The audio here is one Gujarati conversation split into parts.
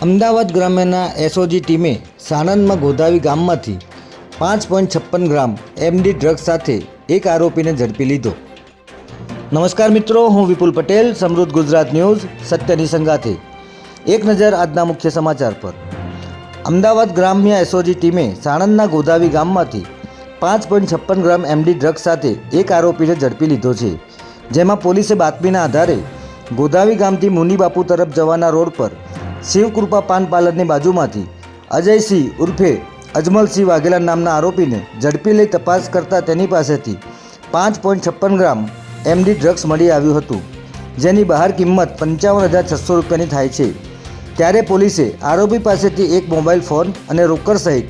અમદાવાદ ગ્રામ્યના એસઓજી ટીમે સાણંદમાં ગોધાવી ગામમાંથી 5.56 ગ્રામ એમડી ડ્રગ્સ સાથે એક આરોપીને ઝડપી લીધો। નમસ્કાર મિત્રો, હું વિપુલ પટેલ, સમૃદ્ધ ગુજરાત ન્યૂઝ સત્યની સંગાથે। એક નજર આજના મુખ્ય સમાચાર પર। અમદાવાદ ગ્રામ્ય એસઓજી ટીમે સાણંદના ગોધાવી ગામમાંથી 5.56 ગ્રામ એમડી ડ્રગ્સ સાથે એક આરોપીને ઝડપી લીધો છે, જેમાં પોલીસે બાતમીના આધારે ગોધાવી ગામથી મુનિબાપુ તરફ જવાના રોડ પર શિવકૃપા પાન પાર્લરની બાજુમાંથી અજયસિંહ ઉર્ફે અજમલસિંહ વાઘેલા નામના આરોપીને ઝડપી લઈ તપાસ કરતા તેની પાસેથી 5.56 ગ્રામ એમડી ડ્રગ્સ મળી આવ્યું હતું, જેની બહાર કિંમત 55,600 રૂપિયાની થાય છે। ત્યારે પોલીસે આરોપી પાસેથી એક મોબાઈલ ફોન અને રોકડ સહિત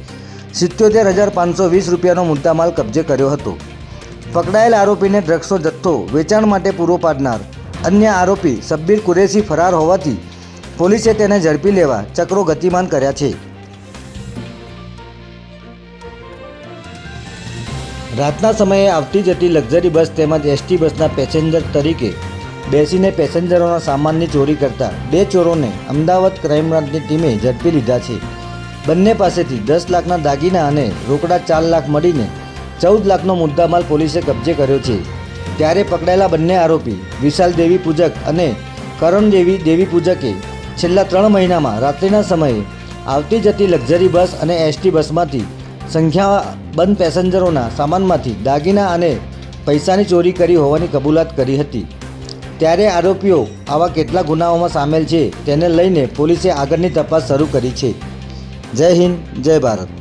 77,520 રૂપિયાનો મુદ્દામાલ કબજે કર્યો હતો। પકડાયેલ આરોપીને ડ્રગ્સનો જથ્થો વેચાણ માટે પૂરો પાડનાર અન્ય આરોપી શબ્બીર કુરેશી ફરાર હોવાથી પોલીસે તેને ઝડપી લેવા ચક્રો ગતિમાન કર્યા છે। રાતના સમયે આવતી જતી લક્ઝરી બસ તેમજ એસટી બસના પેસેન્જર તરીકે બેસીને પેસેન્જરોના સામાનની ચોરી કરતા બે ચોરોને અમદાવાદ ક્રાઇમ બ્રાન્ચની ટીમે ઝડપી લીધા છે। બંને પાસેથી 10 લાખના દાગીના અને રોકડા 4 લાખ મળીને 14 લાખનો મુદ્દામાલ પોલીસે કબજે કર્યો છે। ત્યારે પકડાયેલા બંને આરોપી વિશાલ દેવી પૂજક અને કરણ દેવી પૂજકે છેલ્લા 3 મહિનામાં રાત્રિના સમયે આવતી જતી લક્ઝરી બસ અને એસટી બસમાંથી સંખ્યાબંધ પેસેન્જરોના સામાનમાંથી દાગીના અને પૈસાની ચોરી કરી હોવાની કબૂલાત કરી હતી। ત્યારે આરોપીઓ આવા કેટલા ગુનાઓમાં સામેલ છે તેને લઈને પોલીસે આગળની તપાસ શરૂ કરી છે। જય હિન્દ, જય ભારત।